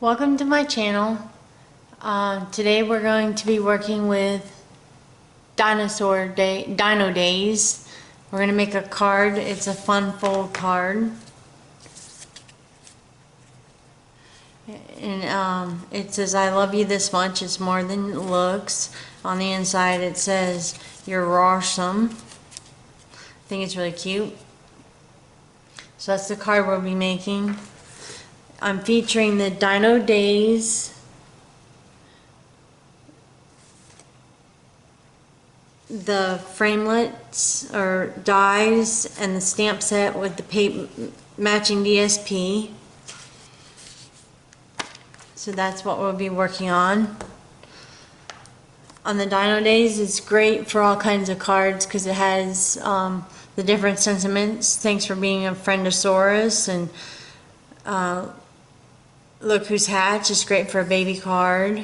Welcome to my channel. Today we're going to be working with Dino Days. We're going to make a card. It's a fun fold card. And it says, I love you this much. It's more than it looks. On the inside it says, you're awesome. I think it's really cute. So that's the card we'll be making. I'm featuring the Dino Days, the framelits or dies, and the stamp set with the matching DSP. So that's what we'll be working on. On the Dino Days, it's great for all kinds of cards because it has the different sentiments. Thanks for being a friendosaurus, and look who's hatched is great for a baby card.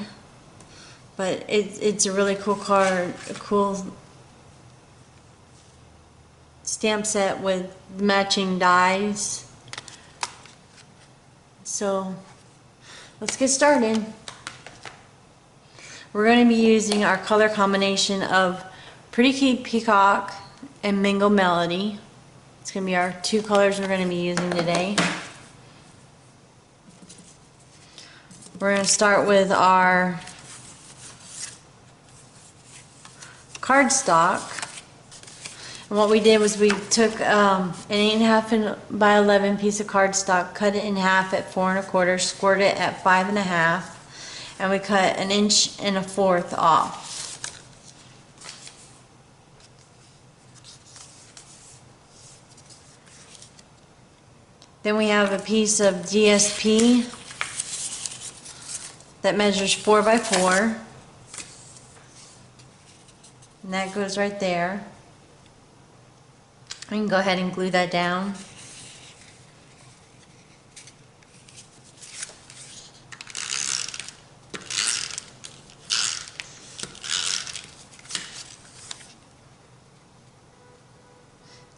But it's a really cool card, a cool stamp set with matching dies. So let's get started. We're going to be using our color combination of Pretty Cute Peacock and Mango Melody. It's going to be our two colors we're going to be using today. We're going to start with our cardstock. And what we did was we took an 8.5 by 11 piece of cardstock, cut it in half at 4 1/4, scored it at 5 1/2, and we cut 1 1/4 inches off. Then we have a piece of DSP that measures 4 by 4, and that goes right there. We can go ahead and glue that down.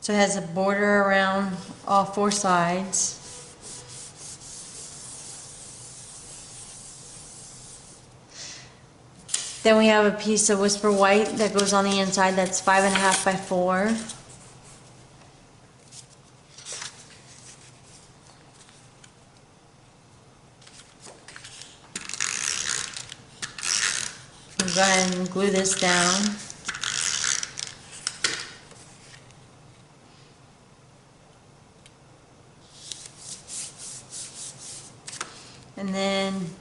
So it has a border around all 4 sides. Then we have a piece of Whisper White that goes on the inside that's 5 1/2 by 4. We'll go ahead and glue this down. And then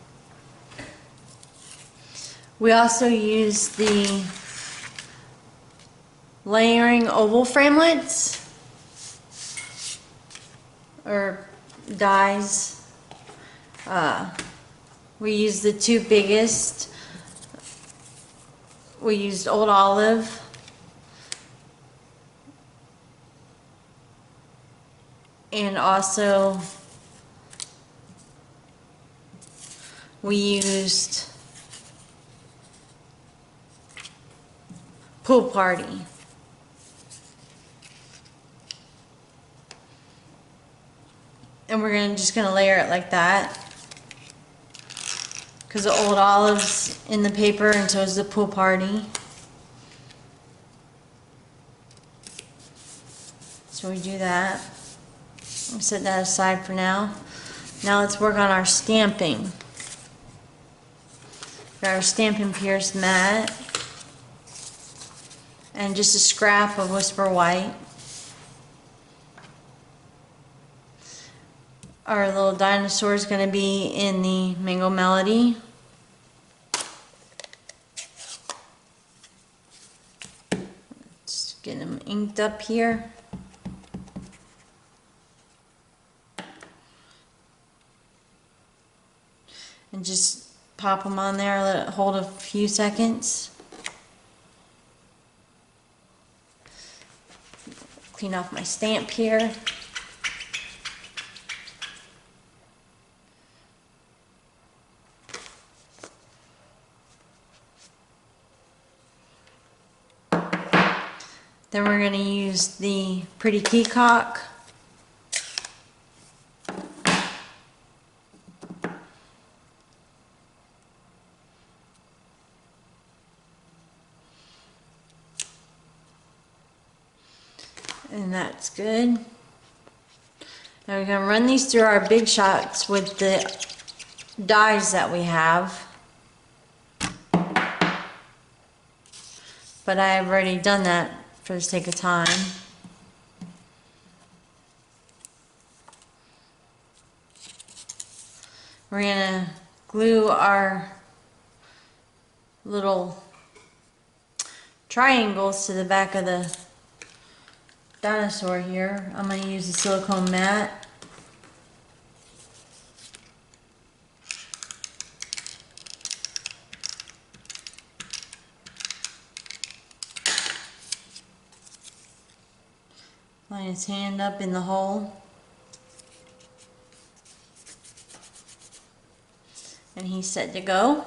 we also use the layering oval framelits or dies. We use the 2 biggest. We used Old Olive and also we used Pool Party. And we're just gonna layer it like that because the Old Olive's in the paper and so is the Pool Party. So we do that. I'll set that aside for now. Now let's work on our stamping. Got our Stampin' Pierce mat and just a scrap of Whisper White. Our little dinosaur is going to be in the Mango Melody. Let's get them inked up here. And just pop them on there, let it hold a few seconds. Clean off my stamp here. Then we're going to use the Pretty Peacock. And that's good. Now we're going to run these through our big shots with the dies that we have. But I've already done that for the sake of time. We're going to glue our little triangles to the back of the dinosaur here. I'm going to use a silicone mat. Line his hand up in the hole. And he's set to go.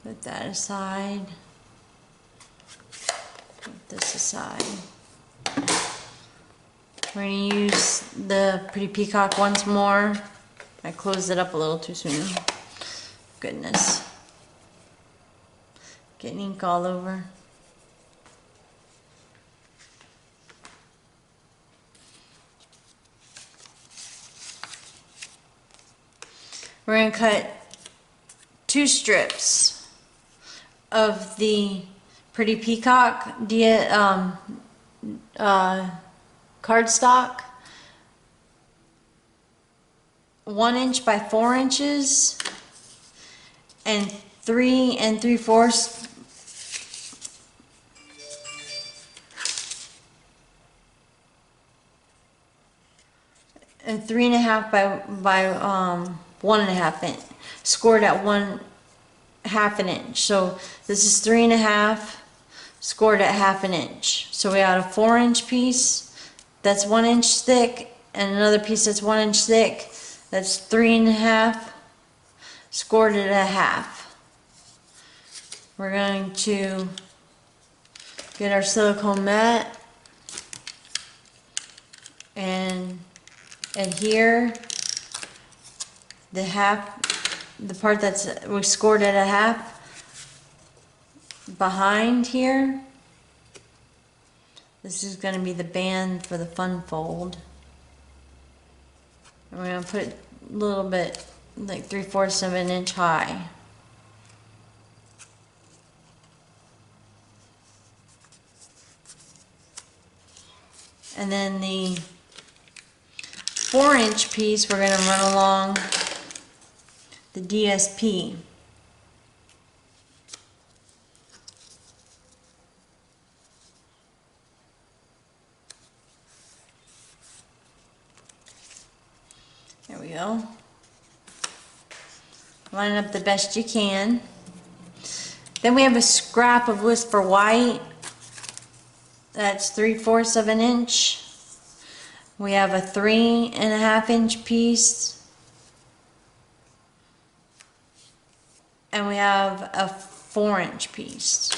Put that aside. Put this aside. We're going to use the Pretty Peacock once more. I closed it up a little too soon. Goodness. Getting ink all over. We're going to cut 2 strips of the Pretty Peacock cardstock, 1 inch by 4 inches, and 3 3/4 and 3.5 by 1.5 inch, scored at 1/2 inch. So this is 3.5 scored at 1/2 inch. So we got a 4-inch piece that's 1 inch thick, and another piece that's 1 inch thick. That's 3.5 scored at 1/2. We're going to get our silicone mat and adhere the part that's we scored at 1/2 behind here. This is going to be the band for the fun fold. And we're going to put it a little bit, like 3/4 of an inch high. And then the 4-inch piece we're going to run along the DSP. There we go. Line up the best you can. Then we have a scrap of Whisper White. That's 3/4 of an inch. We have a 3.5 inch piece. And we have a 4-inch piece.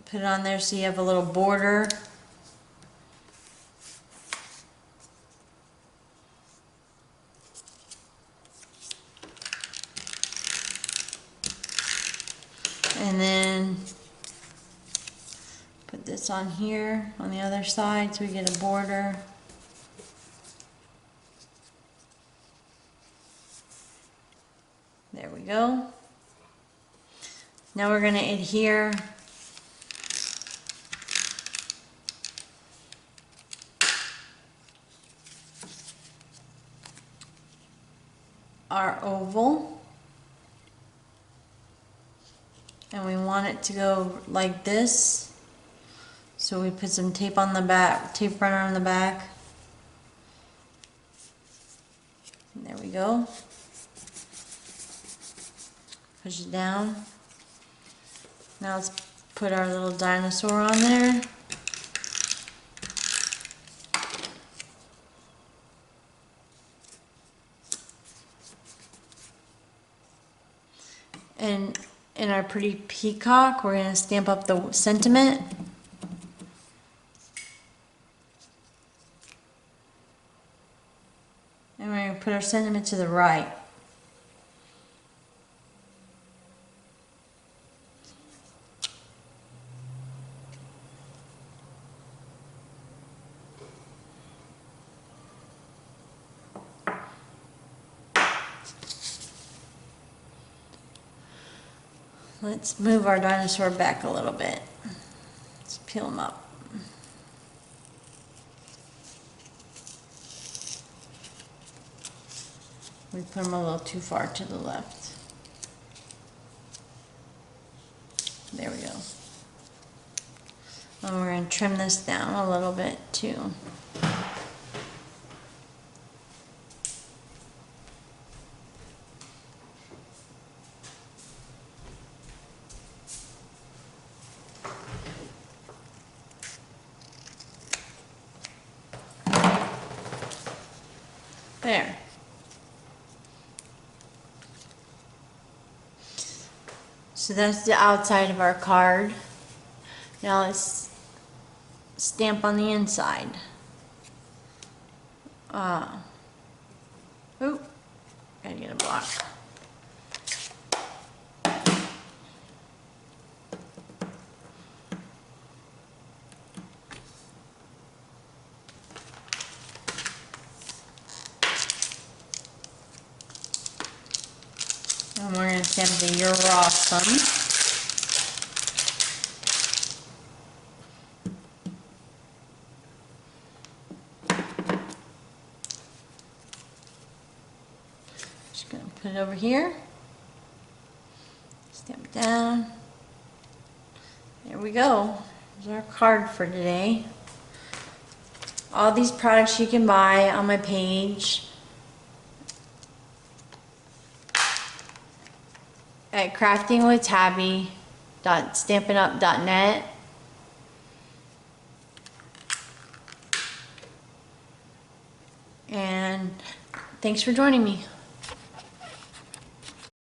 Put it on there so you have a little border. And then put this on here on the other side so we get a border. There we go. Now we're going to adhere our oval. And we want it to go like this. So we put some tape on the back, tape runner on the back. And there we go. Push it down. Now let's put our little dinosaur on there. And in our Pretty Peacock, we're going to stamp up the sentiment. And we're going to put our sentiment to the right. Let's move our dinosaur back a little bit. Let's peel him up. We put him a little too far to the left. There we go. And we're going to trim this down a little bit too. There. So that's the outside of our card. Now let's stamp on the inside. Oop, gotta get a block. And we're going to stamp the "You're Awesome." Just going to put it over here. Stamp down. There we go. There's our card for today. All these products you can buy on my page at craftingwithtabby.stampinup.net. And thanks for joining me.